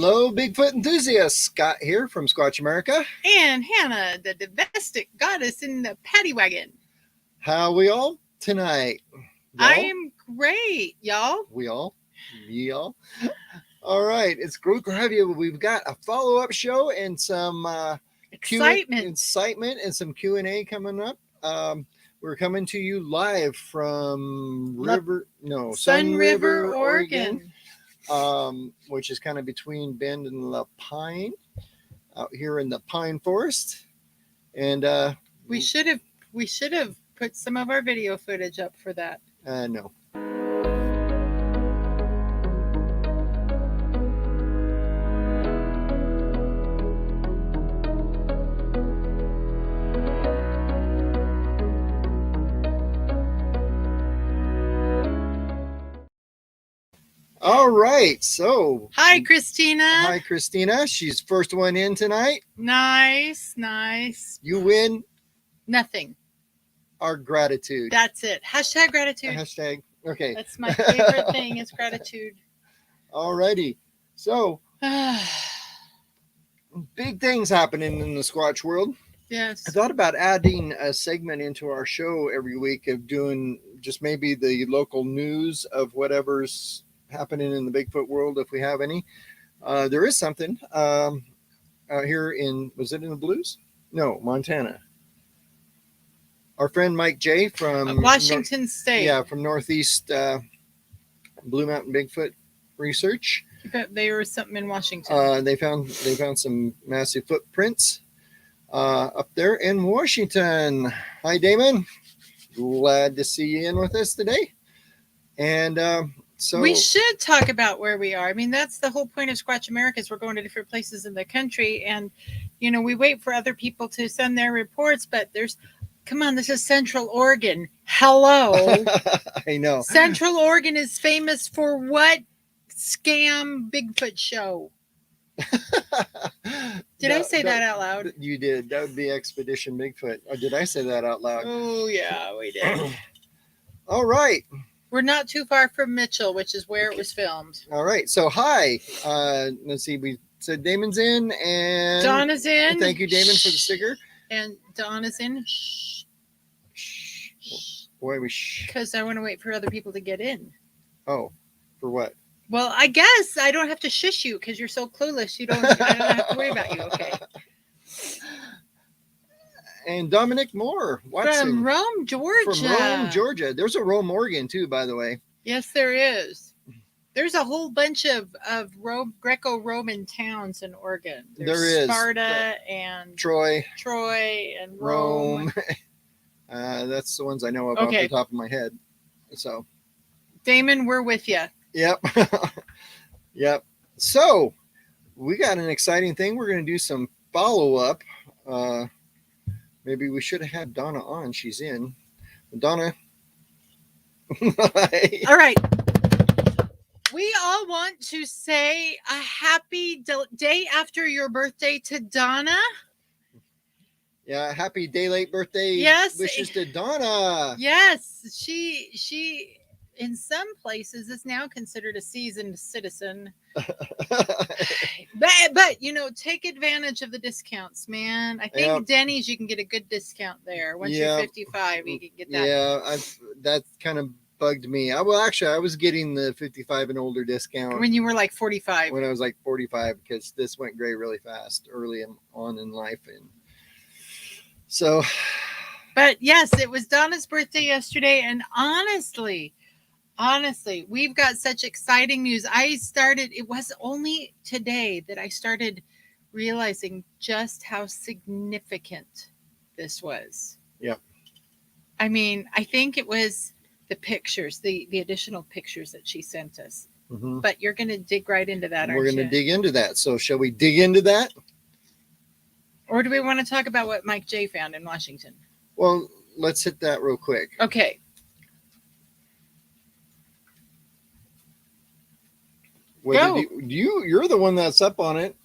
Hello, Bigfoot enthusiasts. Scott here from Squatch America. And Hannah, the domestic goddess in the paddy wagon. How we all tonight? I am great, y'all. We all? All right. It's great to have you. We've got a follow-up show and some excitement and some Q&A coming up. We're coming to you live from Sun River, Oregon. Which is kind of between Bend and La Pine, out here in the pine forest. And we should have put some of our video footage up for that. No. All right, so hi Christina. She's first one in tonight. Nice. You win nothing. Our gratitude. That's it. Hashtag gratitude. Hashtag. Okay. That's my favorite thing is gratitude. All righty. So big things happening in the Squatch world. Yes. I thought about adding a segment into our show every week of doing just maybe the local news of whatever's happening in the Bigfoot world, if we have any. There is something out here was it in the Blues? No, Montana. Our friend Mike J from Washington State. Yeah, from Northeast Blue Mountain Bigfoot Research. There was something in Washington. They found some massive footprints up there in Washington. Hi, Damon. Glad to see you in with us today. And so we should talk about where we are. I mean, that's the whole point of Squatch America is we're going to different places in the country. And, we wait for other people to send their reports, but come on, this is Central Oregon. Hello. I know. Central Oregon is famous for what scam Bigfoot show? Did I say that out loud? You did. That would be Expedition Bigfoot. Or did I say that out loud? Oh, yeah, we did. All right. We're not too far from Mitchell, which is where it was filmed. All right. So, hi. Let's see. We said Damon's in and Donna's in. Thank you, Damon, for the sticker. And Donna's in. Why we shh? Because I want to wait for other people to get in. Oh, for what? Well, I guess I don't have to shush you because you're so clueless. I don't have to worry about you. Okay. And Dominic Moore watching from Rome, Georgia. There's a Rome, Oregon, too, by the way. Yes, there is. There's a whole bunch of Greco-Roman towns in Oregon. There is Sparta and Troy and Rome. That's the ones I know of off the top of my head. So, Damon, we're with you. Yep. Yep. So, we got an exciting thing. We're going to do some follow-up. Maybe we should have had Donna on. She's in. Donna. All right. We all want to say a happy day after your birthday to Donna. Yeah, happy day late birthday. Yes. Wishes to Donna. Yes. She in some places is now considered a seasoned citizen. but take advantage of the discounts, man. I think Denny's you can get a good discount there. Once you're 55, you can get that. Yeah, that kind of bugged me. I was getting the 55 and older discount when you were like 45. When I was like 45, because this went gray really fast early on in life, and so. But yes, it was Donna's birthday yesterday, and honestly, we've got such exciting news. It was only today that I started realizing just how significant this was. Yep. I mean, I think it was the pictures, the additional pictures that she sent us. Mm-hmm. But you're going to dig right into that, aren't you? We're going to dig into that. So shall we dig into that? Or do we want to talk about what Mike J found in Washington? Well, let's hit that real quick. Okay. You're the one that's up on it.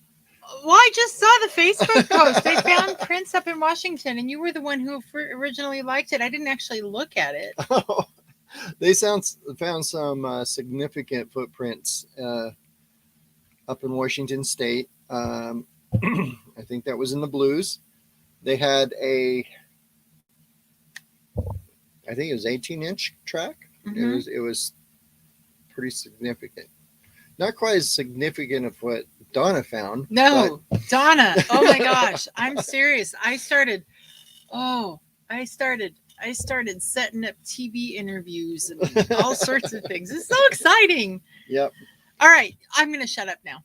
Well, I just saw the Facebook post. They found prints up in Washington, and you were the one who originally liked it. I didn't actually look at it. Oh, they found some significant footprints up in Washington State. I think that was in the Blues. They had I think it was 18-inch track. Mm-hmm. It was pretty significant. Not quite as significant of what Donna found. No, Donna. Oh my gosh, I'm serious. I started setting up TV interviews and all sorts of things. It's so exciting. Yep. All right, I'm going to shut up now.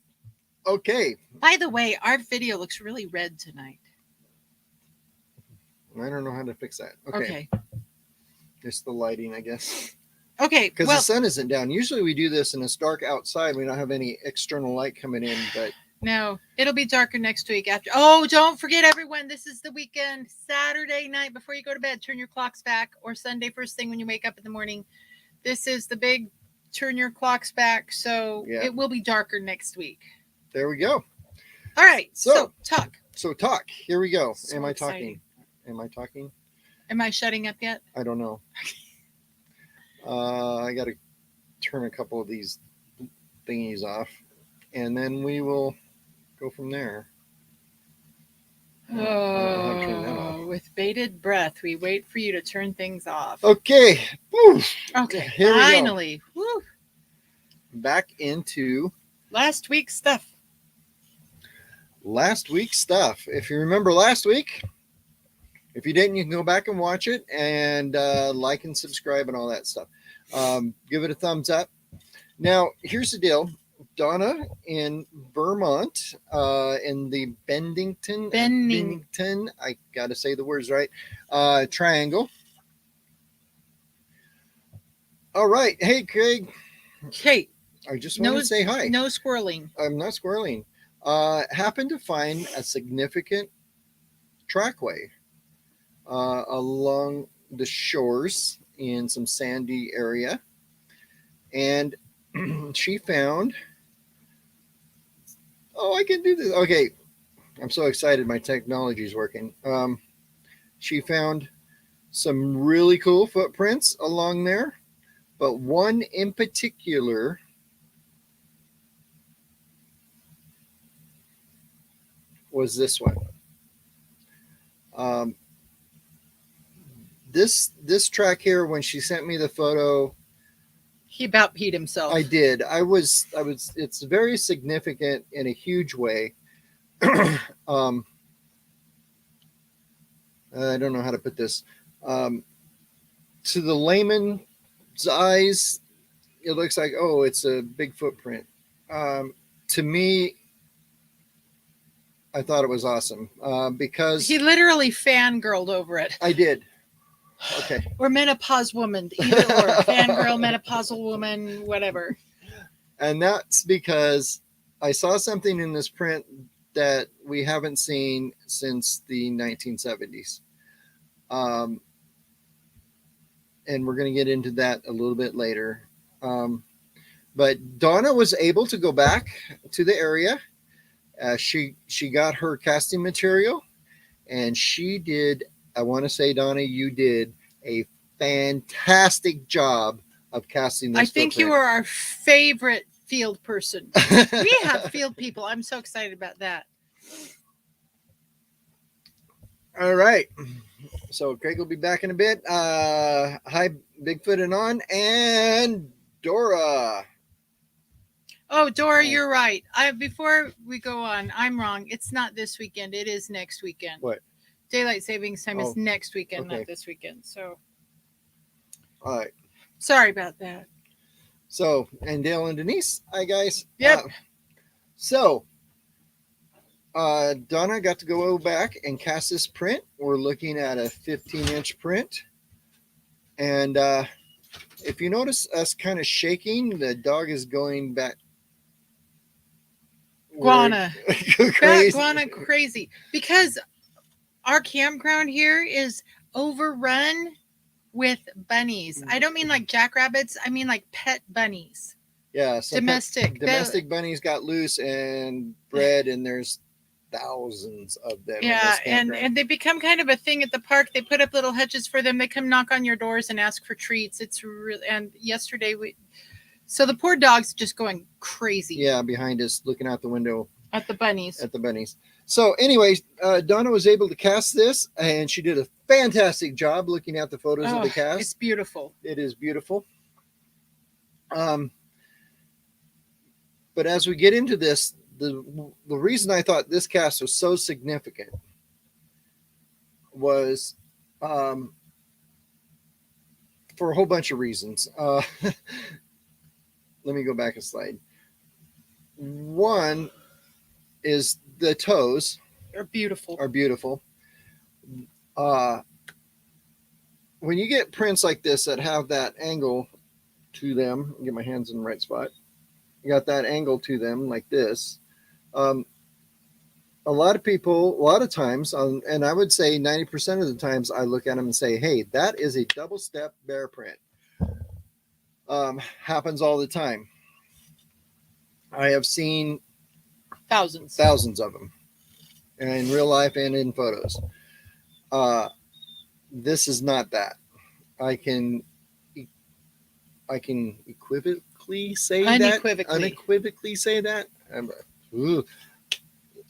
Okay. By the way, our video looks really red tonight. I don't know how to fix that. Okay. Just the lighting, I guess. Okay. Because the sun isn't down. Usually we do this and it's dark outside. We don't have any external light coming in, but no, it'll be darker next week after. Oh, don't forget, everyone. This is the weekend. Saturday night before you go to bed, turn your clocks back, or Sunday first thing when you wake up in the morning. This is the big turn your clocks back. So it will be darker next week. There we go. All right. So talk. So talk. Here we go. So Am I exciting. talking? Am I talking? Am I shutting up yet? I don't know. I got to turn a couple of these thingies off, and then we will go from there. Oh, with bated breath, we wait for you to turn things off. Okay. Woo. Okay. Here Finally. we go. Woo. Back into last week's stuff. If you remember last week, if you didn't, you can go back and watch it and like and subscribe and all that stuff. Give it a thumbs up. Now, here's the deal. Donna in Vermont, in the Bennington, I got to say the words right, triangle. All right. Hey, Craig. Hey. I just want to say hi. No squirreling. I'm not squirreling. Happened to find a significant trackway along the shores in some sandy area, and she found, I can do this. Okay, I'm so excited my technology is working. She found some really cool footprints along there, but one in particular was this one. This track here, when she sent me the photo, he about peed himself. I did. I was. It's very significant in a huge way. I don't know how to put this. To the layman's eyes, it looks like, it's a big footprint. To me, I thought it was awesome because he literally fangirled over it. I did. Okay. Or menopause woman, either or. Fangirl, menopausal woman, whatever. And that's because I saw something in this print that we haven't seen since the 1970s. And we're going to get into that a little bit later. But Donna was able to go back to the area. She got her casting material, and she did, I want to say, Donna, you did a fantastic job of casting this. I think you are our favorite field person. We have field people. I'm so excited about that. All right. So Craig will be back in a bit. Hi, Bigfoot and On, and Dora. Oh, Dora, you're right. Before we go on, I'm wrong. It's not this weekend. It is next weekend. What? Daylight savings time is next weekend, not this weekend. So, all right. Sorry about that. So, and Dale and Denise, hi guys. Yep. Donna got to go back and cast this print. We're looking at a 15-inch print, and if you notice us kind of shaking, the dog is going back. Guana. Crazy. Guana crazy. Because our campground here is overrun with bunnies. I don't mean like jackrabbits. I mean like pet bunnies. Yeah. Domestic bunnies got loose and bred, and there's thousands of them. Yeah, and they become kind of a thing at the park. They put up little hutches for them. They come knock on your doors and ask for treats. It's really, and yesterday So the poor dog's just going crazy. Yeah, behind us, looking out the window At the bunnies. at the bunnies. So, anyway, Donna was able to cast this, and she did a fantastic job looking at the photos of the cast. It's beautiful. It is beautiful. But as we get into this, the reason I thought this cast was so significant was for a whole bunch of reasons. Let me go back a slide. One is the toes Are beautiful. When you get prints like this that have that angle to them, get my hands in the right spot. You got that angle to them like this. A lot of people, a lot of times, and I would say 90% of the times, I look at them and say, "Hey, that is a double step bear print." Happens all the time. I have seen thousands of them in real life and in photos. This is not that. I can unequivocally say that. Ooh,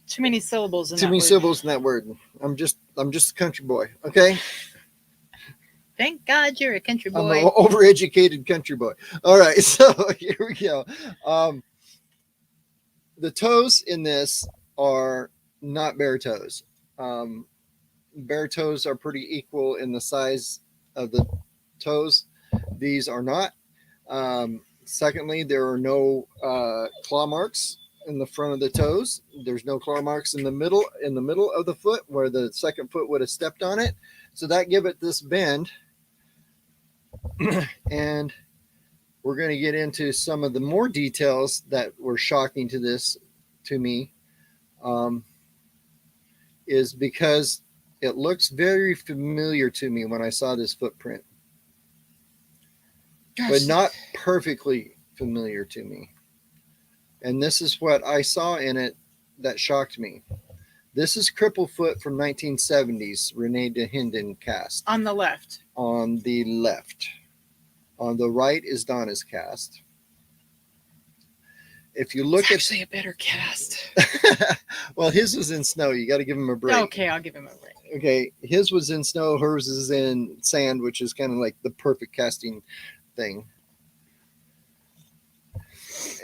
Too many syllables in too that many word. syllables in that word. I'm just a country boy. Okay. Thank God you're a country I'm boy. an overeducated country boy. All right, so here we go. The toes in this are not bear toes. Bear toes are pretty equal in the size of the toes. These are not. Secondly, there are no claw marks in the front of the toes. There's no claw marks in the middle of the foot where the second foot would have stepped on it. So that give it this bend. And we're going to get into some of the more details that were shocking to me, is because it looks very familiar to me when I saw this footprint. Gosh. But not perfectly familiar to me. And this is what I saw in it that shocked me. This is Cripplefoot from 1970s, Renee DeHinden cast. On the left. On the left. On the right is Donna's cast. If you look it's actually a better cast. Well, his was in snow. You got to give him a break. Okay, I'll give him a break. Okay, his was in snow. Hers is in sand, which is kind of like the perfect casting thing.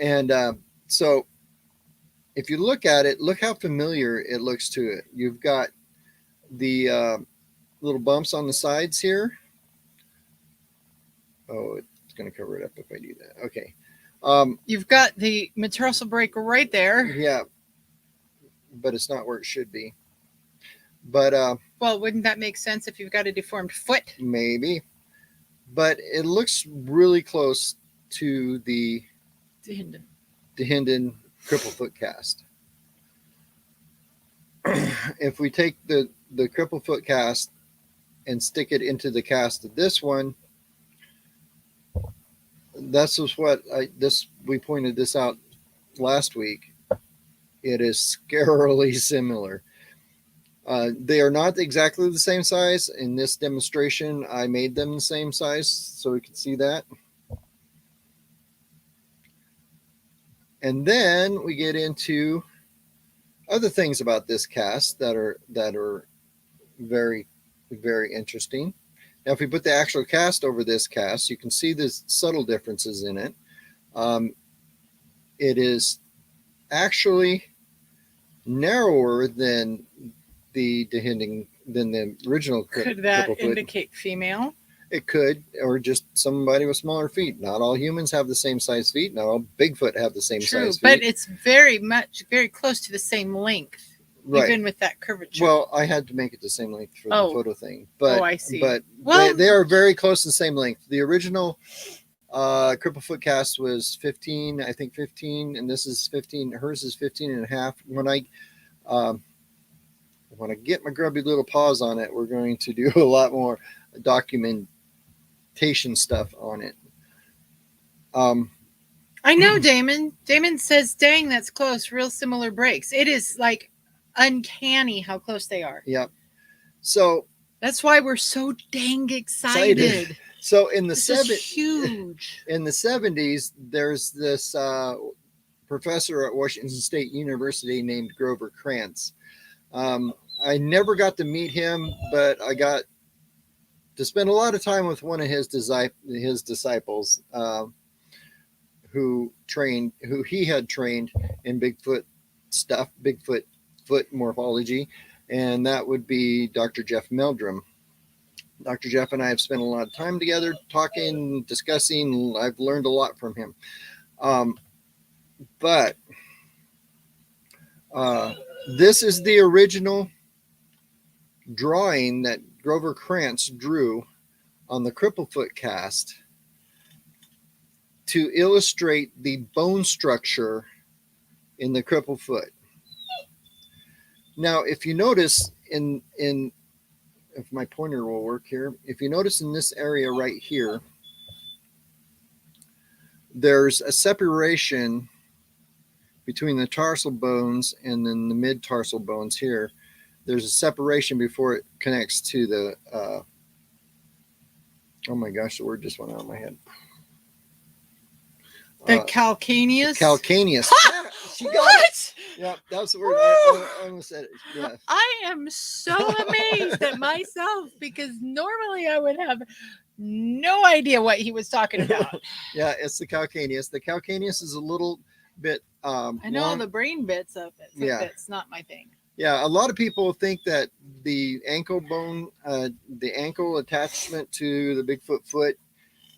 And so if you look at it, look how familiar it looks to it. You've got the little bumps on the sides here. Oh, it's going to cover it up if I do that. Okay. You've got the metatarsal break right there. Yeah, but it's not where it should be. But well, wouldn't that make sense if you've got a deformed foot? Maybe. But it looks really close to the DeHinden Cripplefoot cast. If we take the Cripplefoot cast and stick it into the cast of this one, this is what we pointed this out last week. It is scarily similar. They are not exactly the same size. In this demonstration, I made them the same size so we could see that. And then we get into other things about this cast that are very, very interesting. Now, if we put the actual cast over this cast, you can see the subtle differences in it. It is actually narrower than the original. Could that Cripplefoot. indicate female? It could, or just somebody with smaller feet. Not all humans have the same size feet. Not all Bigfoot have the same size feet. But it's very close to the same length, right, even with that curvature. Well, I had to make it the same length for the photo thing. But, I see. But well, they are very close to the same length. The original Cripplefoot cast was 15, I think 15, and this is 15. Hers is 15 and a half. When I get my grubby little paws on it, we're going to do a lot more documentation stuff on it. I know, Damon. Damon says, dang, that's close. Real similar breaks. It is like uncanny how close they are. Yep. So That's why we're so dang excited. So in the This is huge. in the 70s, there's this professor at Washington State University named Grover Krantz. I never got to meet him, but I got to spend a lot of time with one of his disciples, who he had trained in Bigfoot stuff, Bigfoot foot morphology, and that would be Dr. Jeff Meldrum. Dr. Jeff and I have spent a lot of time together, talking, discussing. I've learned a lot from him. But this is the original drawing that Grover Krantz drew on the Cripplefoot cast to illustrate the bone structure in the Cripplefoot. Now, if you notice if my pointer will work here, if you notice in this area right here, there's a separation between the tarsal bones and then the mid-tarsal bones here. There's a separation before it connects to the, oh my gosh, the word just went out of my head. The calcaneus? Calcaneus. Yeah, she got what? It. Yeah, that's the word. I almost said it. Yeah. I am so amazed at myself because normally I would have no idea what he was talking about. Yeah, it's the calcaneus. The calcaneus is a little bit I know long. the brain bits of it. So Yeah. It's not my thing. Yeah, a lot of people think that the ankle bone, the ankle attachment to the Bigfoot foot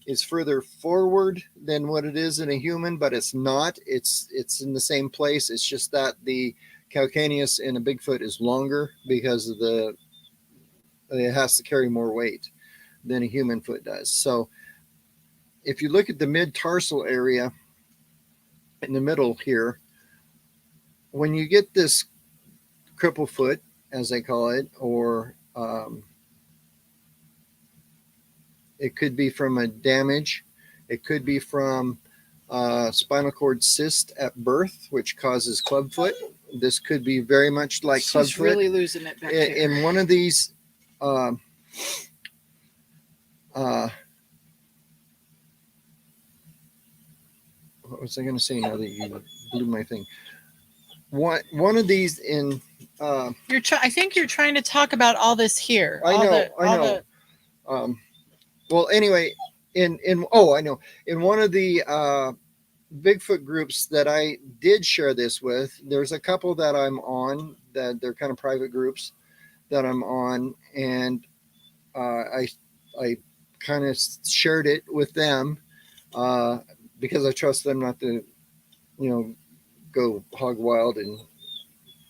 is further forward than what it is in a human, but it's not. It's in the same place. It's just that the calcaneus in a Bigfoot is longer because of it has to carry more weight than a human foot does. So if you look at the mid-tarsal area in the middle here, when you get this Cripplefoot, as they call it, or it could be from a damage. It could be from spinal cord cyst at birth, which causes clubfoot. This could be very much like She's clubfoot. really losing it back there. In one of these, what was I going to say now that you blew my thing? One of these in. I think you're trying to talk about all this here. I know. Well, anyway, I know. In one of the Bigfoot groups that I did share this with, there's a couple that I'm on that they're kind of private groups that I'm on, and I kind of shared it with them because I trust them not to, go hog wild and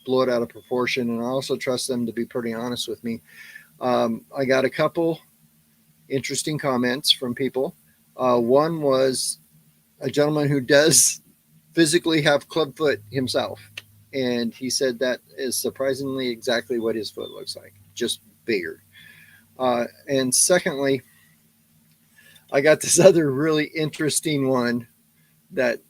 blow it out of proportion, and I also trust them to be pretty honest with me. I got a couple interesting comments from people. One was a gentleman who does physically have clubfoot himself, and he said that is surprisingly exactly what his foot looks like, just bigger. And secondly, I got this other really interesting one that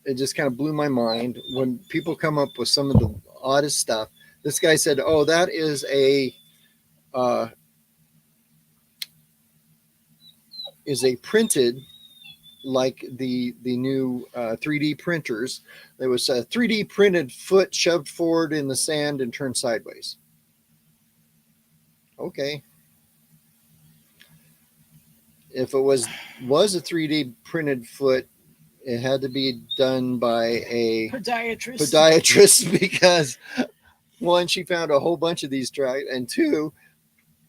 it just kind of blew my mind when people come up with some of the oddest stuff. This guy said, "Oh, that is a printed like the new 3D printers. There was a 3D printed foot shoved forward in the sand and turned sideways." Okay. If it was a 3D printed foot, it had to be done by a podiatrist because one, she found a whole bunch of these tracks, and two,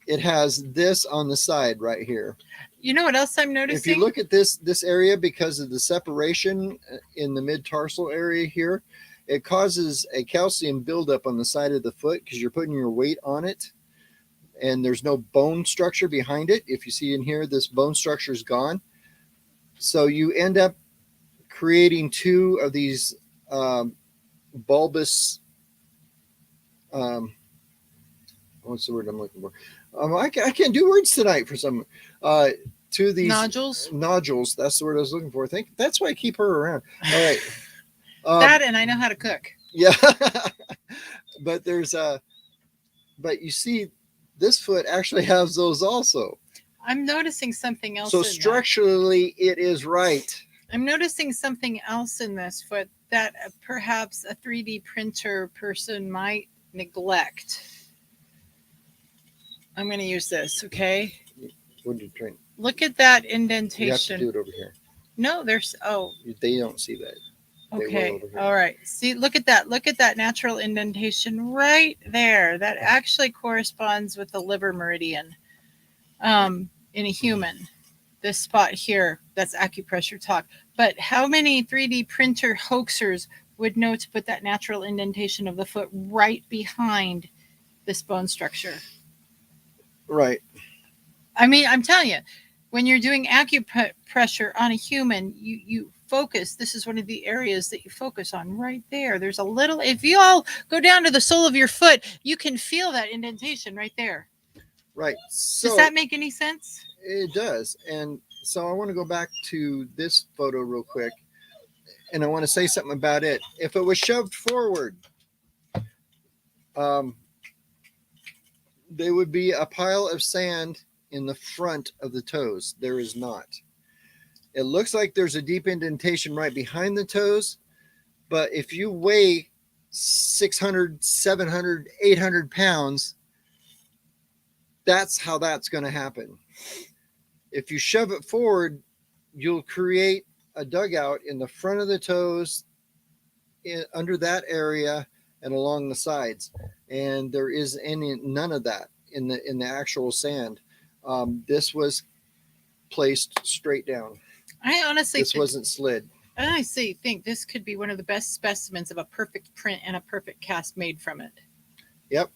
it has this on the side right here. You know what else I'm noticing? If you look at this area, because of the separation in the mid-tarsal area here, it causes a calcium buildup on the side of the foot because you're putting your weight on it, and there's no bone structure behind it. If you see in here, this bone structure is gone. So you end up creating two of these bulbous, what's the word I'm looking for? I can't do words tonight for some. Two of these nodules. That's the word I was looking for. I think that's why I keep her around. All right. That and I know how to cook. Yeah. But there's but you see this foot actually has those also. I'm noticing something else. So in that. structurally, it is right. I'm noticing something else in this foot that perhaps a 3D printer person might neglect. I'm going to use this, okay? What are you trying? Look at that You have to indentation. do it over here. No, there's, oh, They don't see that. They will okay. over here. All right. See, look at that. Look at that natural indentation right there. That actually corresponds with the liver meridian in a human. This spot here, that's acupressure talk. But how many 3D printer hoaxers would know to put that natural indentation of the foot right behind this bone structure? Right. I mean, I'm telling you, when you're doing acupressure on a human, you focus. This is one of the areas that you focus on right there. There's a little, if you all go down to the sole of your foot, you can feel that indentation right there. Right. So does that make any sense? It does. And so I want to go back to this photo real quick. And I want to say something about it. If it was shoved forward, there would be a pile of sand in the front of the toes. There is not. It looks like there's a deep indentation right behind the toes. But if you weigh 600, 700, 800 pounds, that's how that's going to happen. If you shove it forward, you'll create a dugout in the front of the toes, under that area, and along the sides. And there is none of that in the actual sand. This was placed straight down. I honestly this wasn't slid. I honestly think this could be one of the best specimens of a perfect print and a perfect cast made from it. Yep.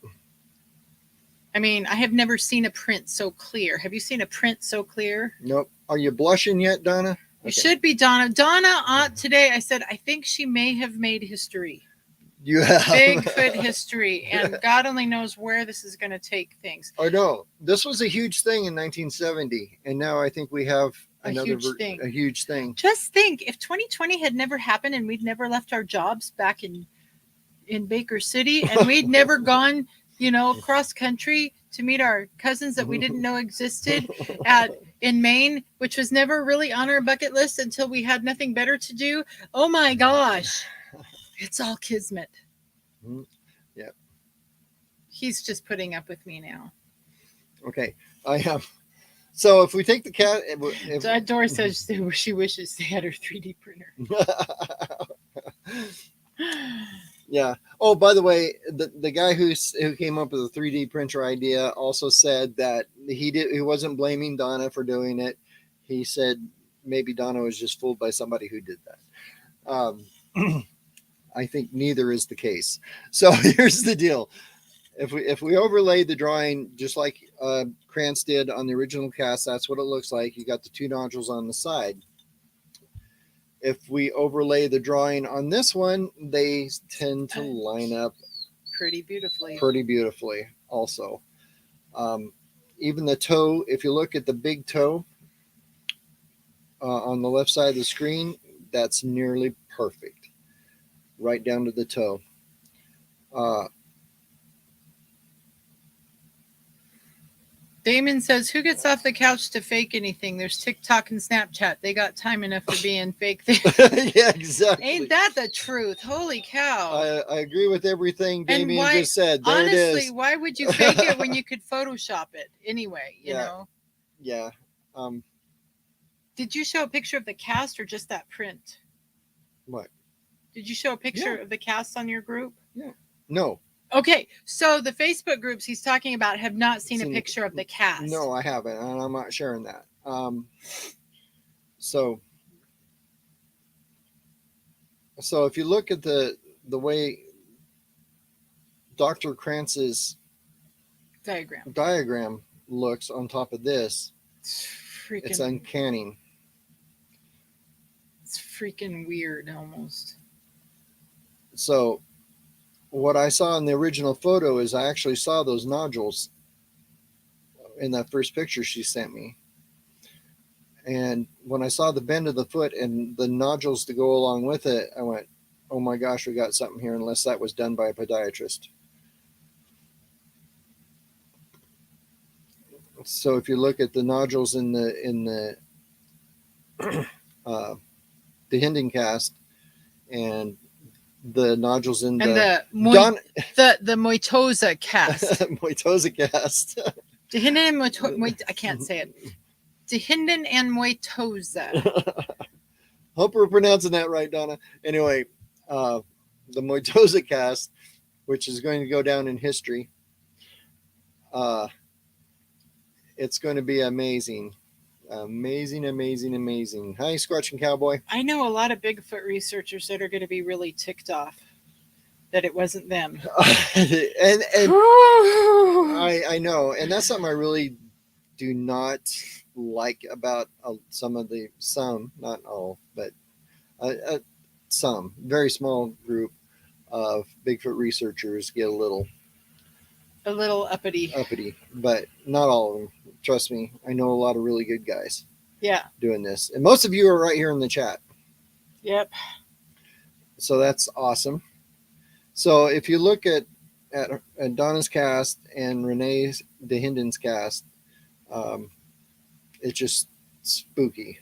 I mean, I have never seen a print so clear. Have you seen a print so clear? Nope. Are you blushing yet, Donna? You should be, Donna. Donna, today I said, I think she may have made history. You have. Bigfoot history. And God only knows where this is going to take things. Oh, no. This was a huge thing in 1970. And now I think we have a huge thing. Just think, if 2020 had never happened and we'd never left our jobs back in Baker City and we'd never gone, cross country to meet our cousins that we didn't know existed in Maine, which was never really on our bucket list until we had nothing better to do. Oh my gosh. It's all kismet. Yep. He's just putting up with me now. Okay. I have. So if we take the cat. Dora says she wishes they had her 3D printer. Yeah. Oh, by the way, the guy who came up with the 3D printer idea also said that he wasn't blaming Donna for doing it. He said maybe Donna was just fooled by somebody who did that. I think neither is the case. So here's the deal. If we overlay the drawing just like Krantz did on the original cast, that's what it looks like. You got the two nodules on the side. If we overlay the drawing on this one, they tend to line up pretty beautifully also. Even the toe, if you look at the big toe on the left side of the screen, that's nearly perfect. Right down to the toe. Damon says, who gets off the couch to fake anything? There's TikTok and Snapchat. They got time enough for being fake. Yeah, exactly. Ain't that the truth? Holy cow. I agree with everything Damien just said. There honestly, it is. Why would you fake it when you could Photoshop it anyway, you know? Yeah. Did you show a picture of the cast or just that print? What? Did you show a picture of the cast on your group? Yeah. No. Okay, so the Facebook groups he's talking about have not seen a picture of the cast. No, I haven't, and I'm not sharing that. So if you look at the way Dr. Krantz's diagram looks on top of this, it's uncanny. It's freaking weird almost. So what I saw in the original photo is I actually saw those nodules in that first picture she sent me. And when I saw the bend of the foot and the nodules to go along with it, I went, oh my gosh, we got something here, unless that was done by a podiatrist. So if you look at the nodules in the uh, the Hinden cast and the nodules in And the the Moitosa cast. Moitosa cast. Dehinden and I can't say it. Dehinden and Moitosa. Hope we're pronouncing that right, Donna. Anyway, the Moitosa cast, which is going to go down in history, it's going to be amazing. Amazing. Hi, Squatch and Cowboy. I know a lot of Bigfoot researchers that are going to be really ticked off that it wasn't them. and I know, and that's something I really do not like about some, not all, but some very small group of Bigfoot researchers get a little uppity, but not all of them. Trust me, I know a lot of really good guys. Yeah, doing this, and most of you are right here in the chat. Yep. So that's awesome. So if you look at Donna's cast and Renee's DeHinden's cast, it's just spooky.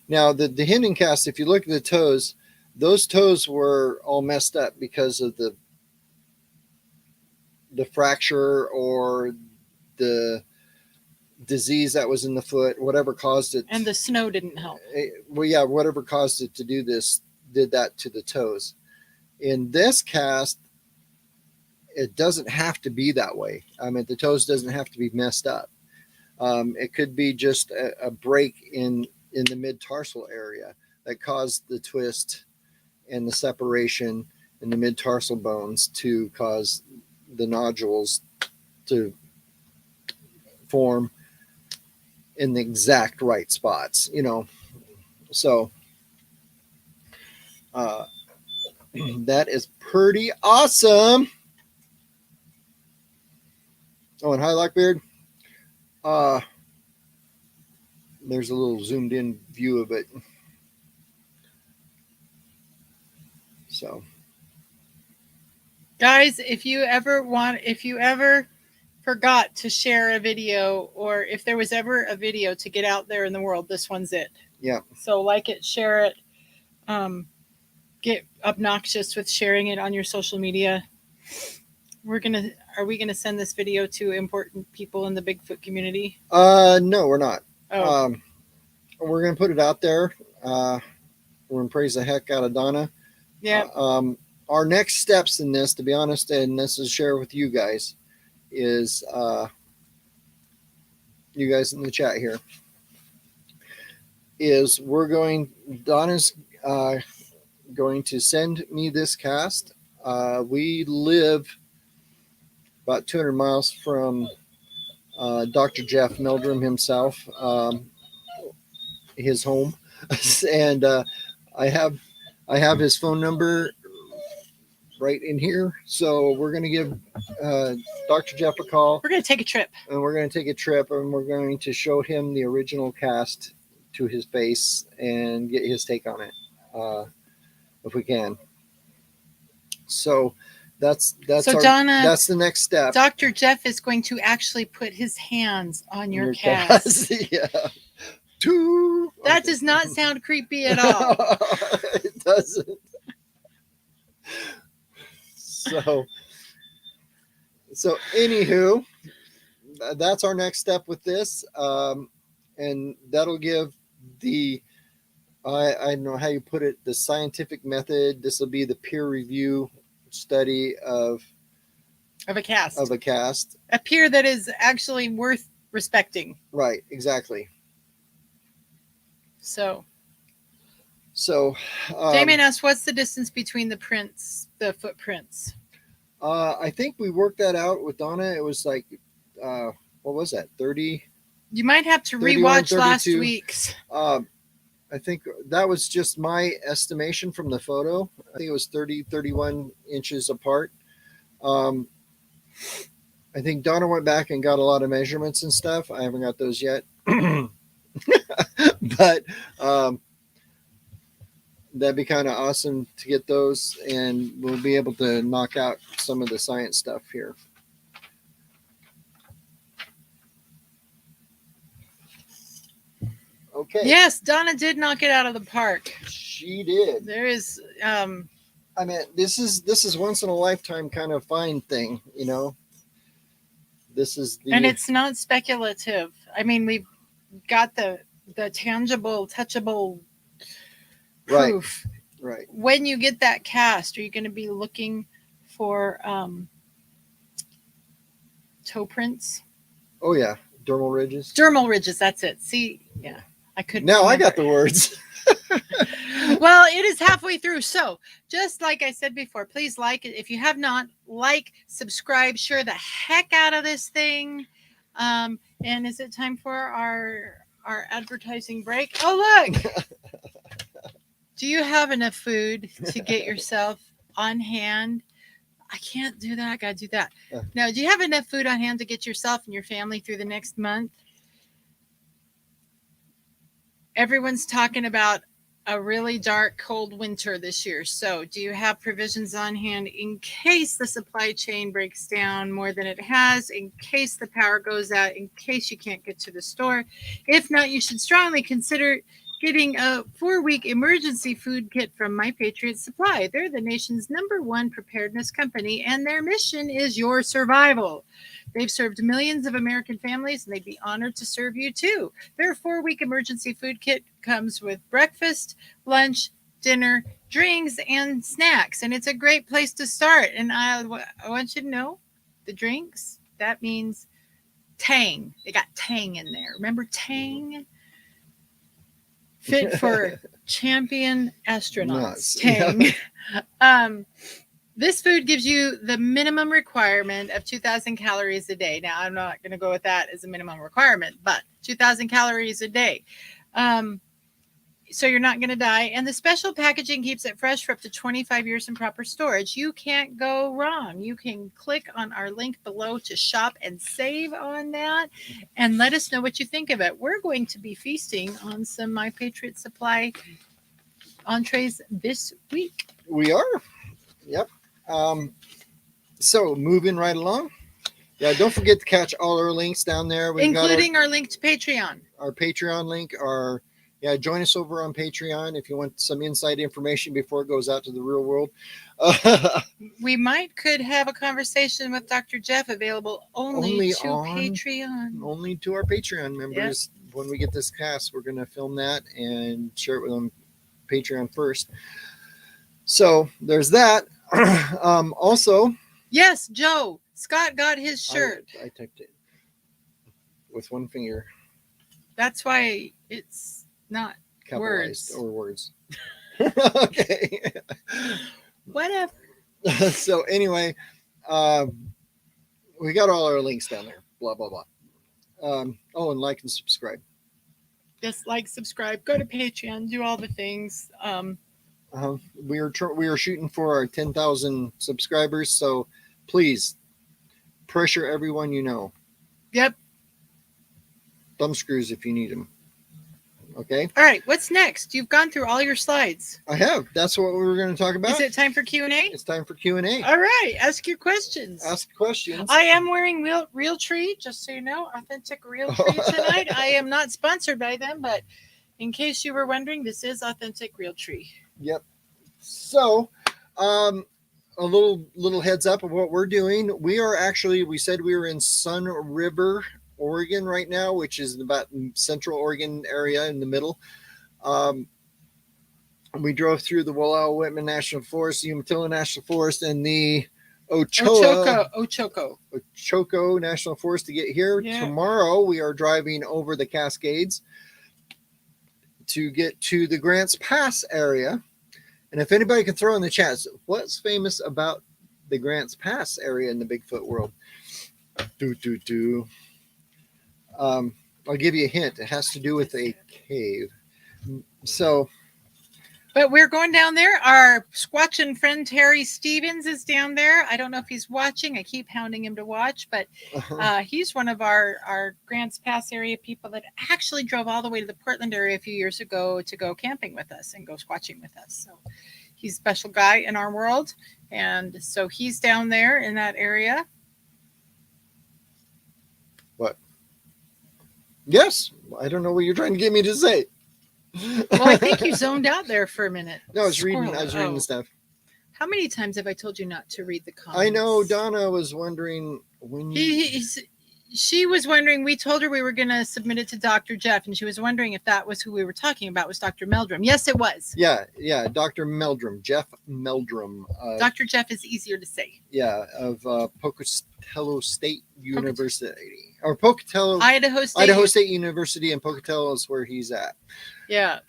Now the DeHinden cast, if you look at the toes, those toes were all messed up because of the fracture or the disease that was in the foot, whatever caused it. And the snow didn't help. Well, yeah, whatever caused it to do this did that to the toes. In this cast, it doesn't have to be that way. I mean, the toes doesn't have to be messed up. It could be just a break in the mid-tarsal area that caused the twist and the separation in the mid-tarsal bones to cause the nodules to form in the exact right spots, so that is pretty awesome. Oh, and hi, Lockbeard. There's a little zoomed in view of it. So, guys, if you ever forgot to share a video, or if there was ever a video to get out there in the world, this one's it. Yeah. So like it, share it, get obnoxious with sharing it on your social media. Are we gonna send this video to important people in the Bigfoot community? No, we're not. Oh. We're gonna put it out there. We're gonna praise the heck out of Donna. Yeah. Our next steps in this, to be honest, and this is share with you guys, is you guys in the chat here, is Donna's going to send me this cast. We live about 200 miles from Dr. Jeff Meldrum himself, his home, and I have his phone number right in here. So we're going to give Dr. Jeff a call. We're going to take a trip. And we're going to show him the original cast to his face and get his take on it, if we can. So that's the next step. Dr. Jeff is going to actually put his hands on your cast. Yeah. That does not sound creepy at all. It doesn't. So anywho, that's our next step with this, and that'll give I don't know how you put it, the scientific method. This will be the peer review study of a cast, a peer that is actually worth respecting. Right, exactly. So Damien asked, what's the distance between the footprints? I think we worked that out with Donna. It was like, what was that, 30? You might have to rewatch last week's. I think that was just my estimation from the photo. I think it was 31 inches apart. I think Donna went back and got a lot of measurements and stuff. I haven't got those yet. But that'd be kind of awesome to get those, and we'll be able to knock out some of the science stuff here. Okay. Yes, Donna did knock it out of the park. She did. There is I mean, this is once in a lifetime kind of fine thing, you know. This is the and it's not speculative. I mean, we've got the tangible, touchable proof. Right. When you get that cast, are you going to be looking for toe prints? Oh yeah, dermal ridges. Dermal ridges, that's it. See, yeah, I couldn't. Now remember. I got the words. Well, it is halfway through. So, just like I said before, please like it. If you have not, like, subscribe, share the heck out of this thing. And is it time for our advertising break? Oh, look. Do you have enough food to get yourself on hand? I can't do that. I got to do that. Now, do you have enough food on hand to get yourself and your family through the next month? Everyone's talking about a really dark, cold winter this year. So, do you have provisions on hand in case the supply chain breaks down more than it has, in case the power goes out, in case you can't get to the store? If not, you should strongly consider getting a 4-week emergency food kit from My Patriot Supply. They're the nation's #1 preparedness company, and their mission is your survival. They've served millions of American families, and they'd be honored to serve you too. Their 4-week emergency food kit comes with breakfast, lunch, dinner, drinks, and snacks, and it's a great place to start. And I want you to know, the drinks, that means Tang. They got Tang in there. Remember Tang? Fit for champion astronauts. Tang. This food gives you the minimum requirement of 2,000 calories a day. Now, I'm not going to go with that as a minimum requirement, but 2,000 calories a day. So you're not going to die. And the special packaging keeps it fresh for up to 25 years in proper storage. You can't go wrong. You can click on our link below to shop and save on that. And let us know what you think of it. We're going to be feasting on some My Patriot Supply entrees this week. We are. Yep. So moving right along. Yeah, don't forget to catch all our links down there. We've including our link to Patreon. Our Patreon link, join us over on Patreon if you want some inside information before it goes out to the real world. We could have a conversation with Dr. Jeff available only to Patreon. Only to our Patreon members. Yep. When we get this cast, we're going to film that and share it with them Patreon first. So there's that. Also. Yes, Joe. Scott got his shirt. I typed it with one finger. That's why it's not capitalized words. or words. Okay. Whatever. So anyway, we got all our links down there. Blah blah blah. And like and subscribe. Just like, subscribe, go to Patreon, do all the things. We are shooting for our 10,000 subscribers, so please pressure everyone you know. Yep. Thumb screws if you need them. Okay. All right. What's next? You've gone through all your slides. I have. That's what we were going to talk about. Is it time for Q&A? It's time for Q&A. All right. Ask your questions. Ask questions. I am wearing Real Tree, just so you know. Authentic Real Tree tonight. I am not sponsored by them, but in case you were wondering, this is Authentic Real Tree. Yep. So, a little heads up of what we're doing. We said we were in Sun River, Oregon right now, which is about Central Oregon area in the middle. We drove through the Wallowa-Whitman National Forest, the Umatilla National Forest, and the Ochoco National Forest to get here. Yeah. Tomorrow we are driving over the Cascades to get to the Grants Pass area. And if anybody can throw in the chat, what's famous about the Grants Pass area in the Bigfoot world? I'll give you a hint. It has to do with a cave. So, but we're going down there. Our Squatch friend Terry Stevens is down there. I don't know if he's watching. I keep hounding him to watch, but he's one of our Grants Pass area people that actually drove all the way to the Portland area a few years ago to go camping with us and go squatching with us. So he's a special guy in our world. And so he's down there in that area. What? Yes. I don't know what you're trying to get me to say. Well, I think you zoned out there for a minute. No, I was reading Oh. the stuff. How many times have I told you not to read the comments? I know Donna was wondering when you. She was wondering. We told her we were going to submit it to Dr. Jeff, and she was wondering if that was who we were talking about. Was Dr. Meldrum? Yes, it was. Yeah, Dr. Meldrum, Jeff Meldrum. Dr. Jeff is easier to say. Yeah, of Pocatello State University or Pocatello, Idaho State University, and Pocatello is where he's at. Yeah.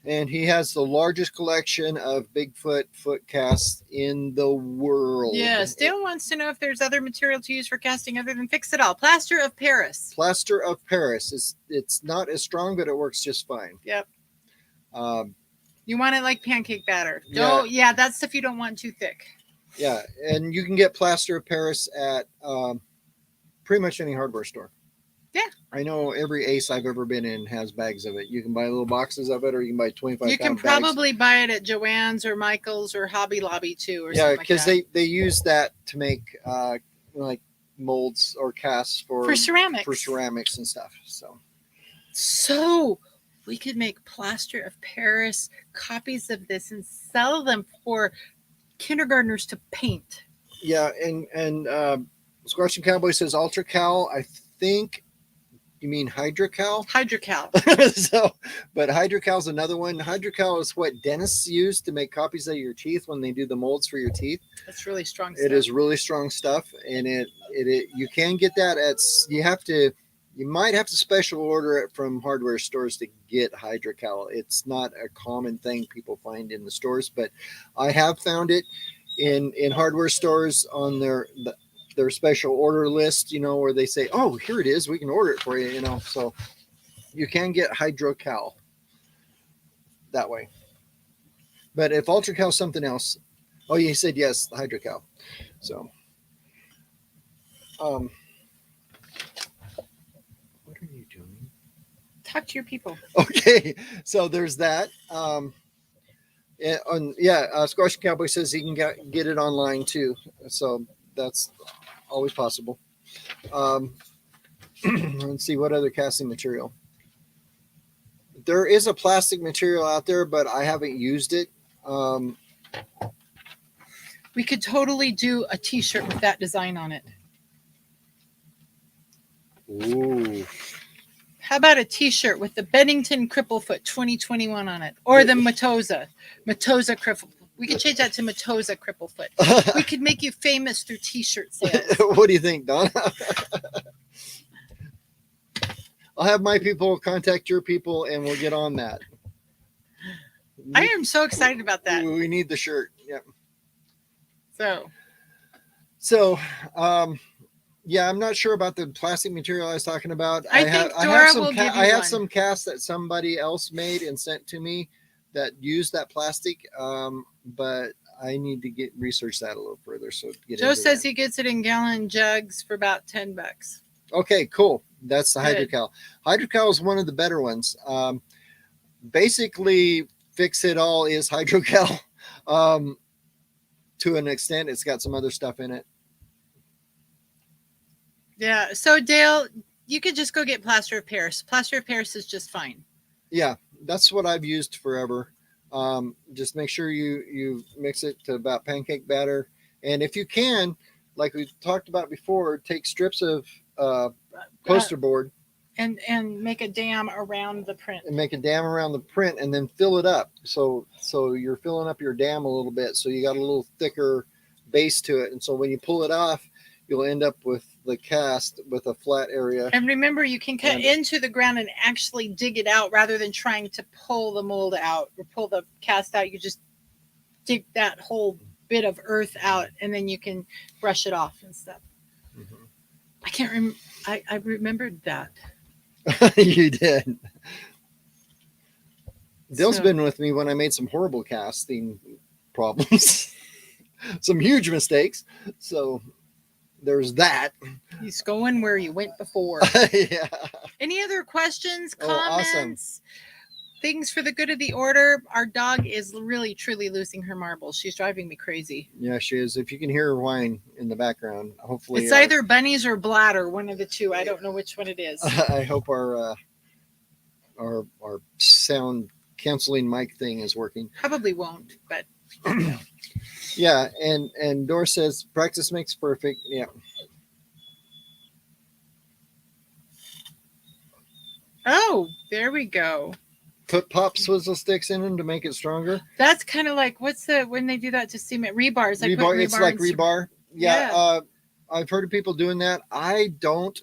And he has the largest collection of Bigfoot foot casts in the world. Yes. Dale wants to know if there's other material to use for casting other than Fix It All. Plaster of Paris. Plaster of Paris. It's not as strong, but it works just fine. Yep. You want it like pancake batter. Yeah, that's stuff you don't want too thick. Yeah, and you can get plaster of Paris at pretty much any hardware store. Yeah. I know every Ace I've ever been in has bags of it. You can buy little boxes of it, or you can buy 25. You can probably buy it at Joann's or Michael's or Hobby Lobby too, or something like that. because they use that to make like molds or casts for ceramics and stuff. So we could make plaster of Paris copies of this and sell them for kindergartners to paint. Yeah, and Squatch and Cowboy says Ultracal. I think you mean Hydrocal? Hydrocal. But Hydrocal's another one. Hydrocal is what dentists use to make copies of your teeth when they do the molds for your teeth. That's really strong stuff. It is really strong stuff, and it you can get that at you might have to special order it from hardware stores to get Hydrocal. It's not a common thing people find in the stores, but I have found it in hardware stores on their special order list, where they say, oh, here it is, we can order it for you, so you can get Hydrocal that way. But if Ultracal is something else, oh, you said yes, Hydrocal. So what are you doing? Talk to your people. Okay, so there's that. Squash Cowboy says he can get it online too, so that's always possible. Let's see, what other casting material. There is a plastic material out there, but I haven't used it. We could totally do a t-shirt with that design on it. Ooh. How about a t-shirt with the Bennington Cripplefoot 2021 on it, or the Matosa Cripplefoot? We could change that to Matosa Cripplefoot. We could make you famous through t-shirt sales. What do you think, Donna? I'll have my people contact your people, and we'll get on that. I am so excited about that. We need the shirt. Yeah. So, yeah, I'm not sure about the plastic material I was talking about. I think Dora will give you I have one. some casts that somebody else made and sent to me that use that plastic, but I need to research that a little further. So Joe says he gets it in gallon jugs for about $10. Okay, cool. That's the Good. Hydrocal. Hydrocal is one of the better ones. Basically, Fix It All is Hydrocal. To an extent, it's got some other stuff in it. Yeah. So Dale, you could just go get plaster of Paris. Plaster of Paris is just fine. Yeah, that's what I've used forever. Just make sure you mix it to about pancake batter, and if you can, like we talked about before, take strips of poster board and make a dam around the print. And make a dam around the print, and then fill it up. So you're filling up your dam a little bit, so you got a little thicker base to it, and so when you pull it off, you'll end up with the cast with a flat area. And remember, you can cut into the ground and actually dig it out rather than trying to pull the mold out or pull the cast out. You just dig that whole bit of earth out, and then you can brush it off and stuff. Mm-hmm. I can't remember. I remembered that. You did. Dale's been with me when I made some horrible casting problems, some huge mistakes. So there's that. He's going where you went before. Yeah. Any other questions, comments? Awesome. things for the good of the order. Our dog is really, truly losing her marbles. She's driving me crazy. Yeah, she is. If you can hear her whine in the background, hopefully It's either bunnies or bladder, one of the two. I don't know which one it is. I hope our sound canceling mic thing is working. Probably won't, but Yeah, and Dor says practice makes perfect. Yeah. oh, there we go. Put pop swizzle sticks in them to make it stronger. That's kind of like when they do that to cement rebar. It's like Rebar, it's like in rebar. Yeah, Yeah. I've heard of people doing that. I don't,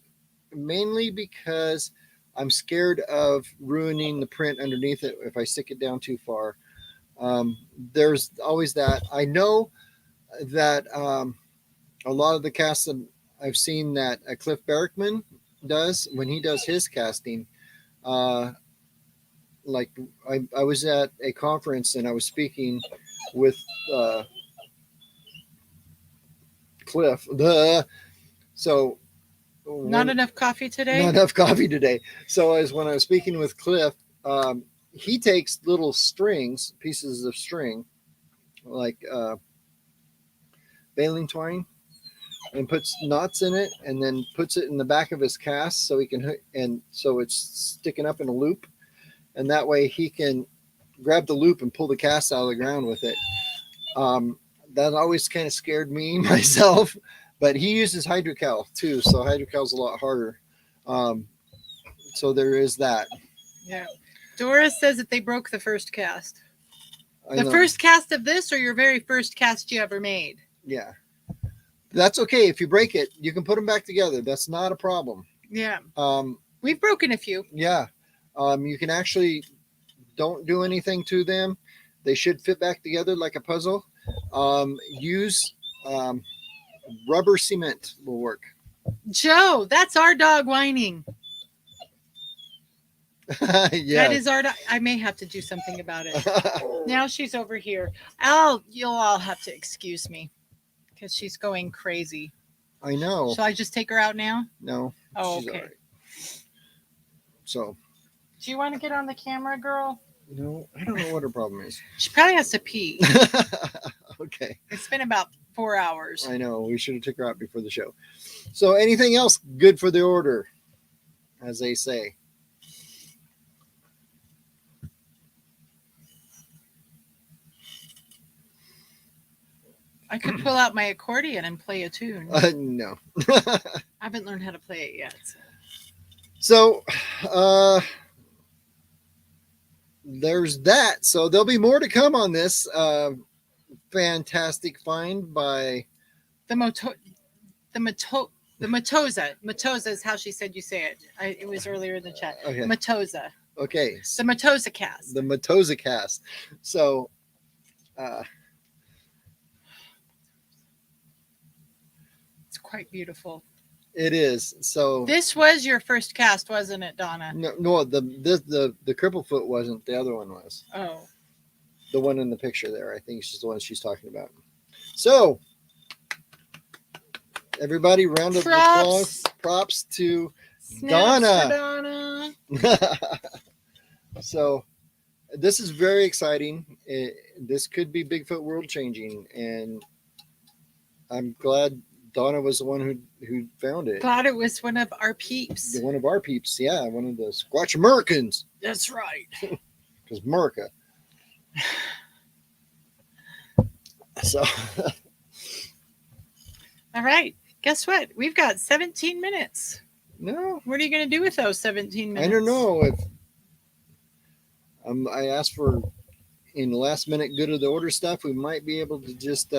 mainly because I'm scared of ruining the print underneath it if I stick it down too far. There's always that. I know that a lot of the casts that I've seen that Cliff Barrickman does when he does his casting. Like I was at a conference and I was speaking with Cliff. So Not enough coffee today? not enough coffee today. So as when I was speaking with Cliff, he takes little strings, pieces of string, like baling twine, and puts knots in it, and then puts it in the back of his cast so he can, and so it's sticking up in a loop, and that way he can grab the loop and pull the cast out of the ground with it. That always kind of scared me myself, but he uses Hydrocal too, so Hydrocal's a lot harder. So there is that. Yeah. Doris says that they broke the first cast. I The know. first cast of this, or your very first cast you ever made? Yeah. That's okay. If you break it, you can put them back together. That's not a problem. Yeah. We've broken a few. Yeah. You can actually don't do anything to them. They should fit back together like a puzzle. Use rubber cement will work. Joe, that's our dog whining. Yeah. That is our dog. I may have to do something about it. Now she's over here. You'll all have to excuse me because she's going crazy. I know. Shall I just take her out now? No. Oh, she's okay. all right. So. Do you want to get on the camera, girl? No, I don't know what her problem is. She probably has to pee. Okay. It's been about 4 hours. I know. We should have took her out before the show. So anything else good for the order, as they say? I could pull out my accordion and play a tune. No. I haven't learned how to play it yet. So, there's that. So there'll be more to come on this fantastic find by The Matoza. Matoza is how she said you say it. It was earlier in the chat. Okay. Matoza. Okay. The Matoza cast. The Matoza cast. So, It's quite beautiful. it is. So This was your first cast, wasn't it, Donna? no, the Cripplefoot wasn't. The other one was. Oh. The one in the picture there. I think she's the one she's talking about. So, everybody, round of applause. Props to Snaps Donna. for Donna. So, this is very exciting. This could be Bigfoot world changing, and I'm glad Donna was the one who found it. Glad it was one of our peeps. One of our peeps, yeah, one of the Squatch Americans, That's right. because America. So, All right. Guess what? We've got 17 minutes. no, What are you going to do with those 17 minutes? I don't know if I asked for in last minute good of the order stuff. We might be able to just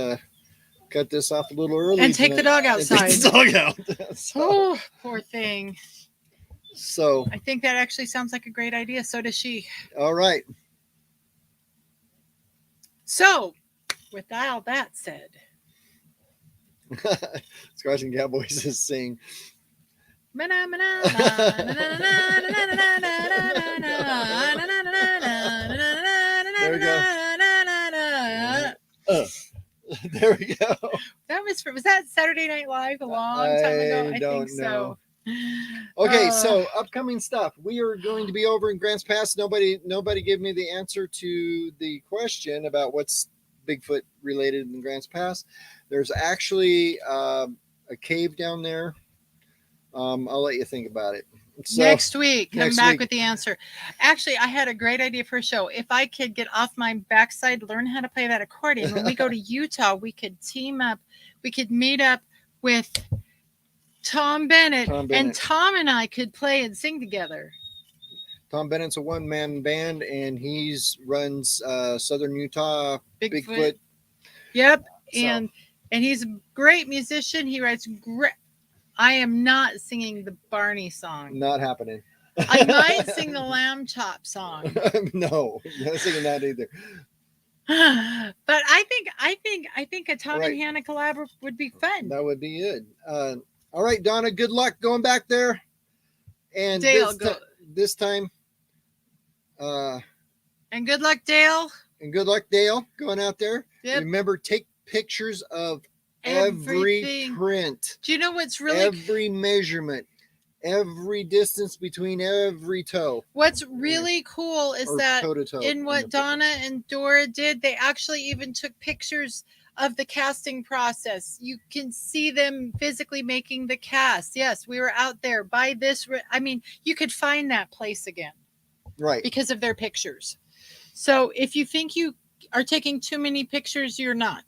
cut this off a little early And take the dog and take outside. the dog out. So, Oh, poor thing. so, I think that actually sounds like a great idea. So does she. all right. So, with all that said, Squatch and Cowboys is saying. there we go. There we go. Was that Saturday Night Live a long time ago? I don't think so. know. Okay, so upcoming stuff. We are going to be over in Grants Pass. Nobody gave me the answer to the question about what's Bigfoot related in Grants Pass. There's actually a cave down there. I'll let you think about it. So, next week, come back week. with the answer. Actually, I had a great idea for a show. If I could get off my backside, learn how to play that accordion, when we go to Utah, we could team up. We could meet up with Tom Bennett, and Tom and I could play and sing together. Tom Bennett's a one-man band, and he's runs Southern Utah Bigfoot. Yep, so. and he's a great musician. He writes great. I am not singing the Barney song. Not happening. I might sing the Lamb Chop song. No, not singing that either. But I think a Tom and Hannah collab would be fun. That would be good. All right, Donna, good luck going back there. And Dale, this time. And good luck, Dale. And good luck, Dale, going out there. Yep. Remember, take pictures of every print. Do you know what's really every measurement, every distance between every toe? What's really cool is that in what Donna and Dora did, they actually even took pictures of the casting process. You can see them physically making the cast. Yes, we were out there by this. I mean, you could find that place again, right? Because of their pictures. So if you think you are taking too many pictures, you're not.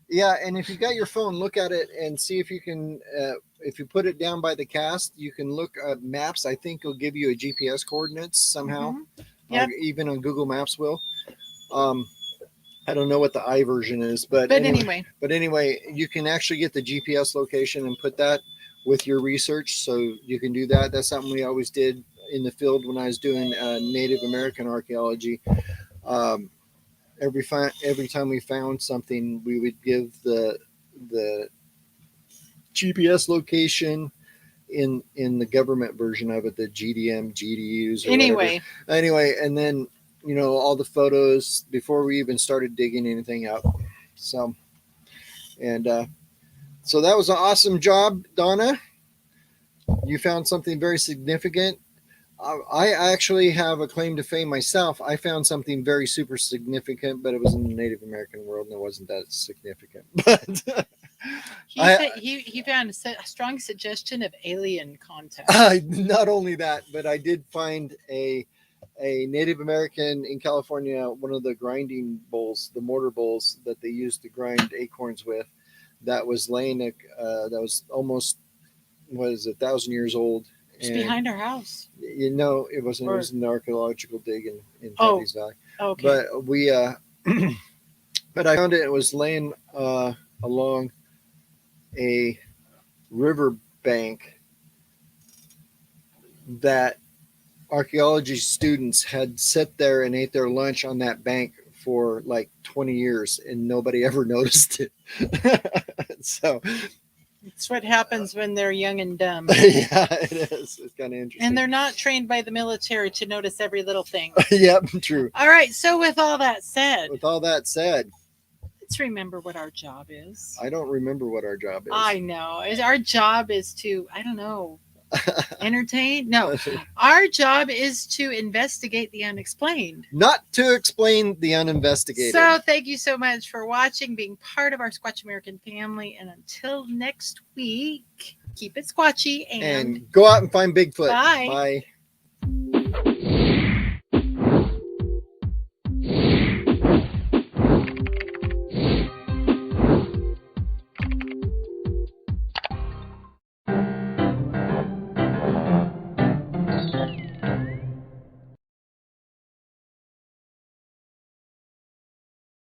Yeah, and if you got your phone, look at it and see if you can. If you put it down by the cast, you can look at maps. I think it'll give you a GPS coordinates somehow. Mm-hmm. Yep. Even on Google Maps will. I don't know what the I version is, but anyway, you can actually get the GPS location and put that with your research. So you can do that. That's something we always did in the field when I was doing Native American archaeology. Every time we found something, we would give the GPS location in the government version of it, the GDM, GDUs. Anyway, and then all the photos before we even started digging anything up. So that was an awesome job, Donna. You found something very significant. I actually have a claim to fame myself. I found something very super significant, but it was in the Native American world, and it wasn't that significant. But he found a strong suggestion of alien contact. Not only that, but I did find a Native American in California, one of the grinding bowls, the mortar bowls that they used to grind acorns with, that was laying that was almost 1,000 years old. It's behind our house. It wasn't. It was an archaeological dig in Patty's Valley. Okay. But we, but I found it. It was laying along a river bank that archaeology students had sat there and ate their lunch on that bank for like 20 years, and nobody ever noticed it. So. It's what happens when they're young and dumb. Yeah, it is. It's kind of interesting. And they're not trained by the military to notice every little thing. Yep, true. All right. So with all that said, let's remember what our job is. I don't remember what our job is. I know. Our job is to, I don't know, entertain? No. Our job is to investigate the unexplained. Not to explain the uninvestigated. So thank you so much for watching, being part of our Squatch American family. And until next week, keep it squatchy and go out and find Bigfoot. Bye. Bye.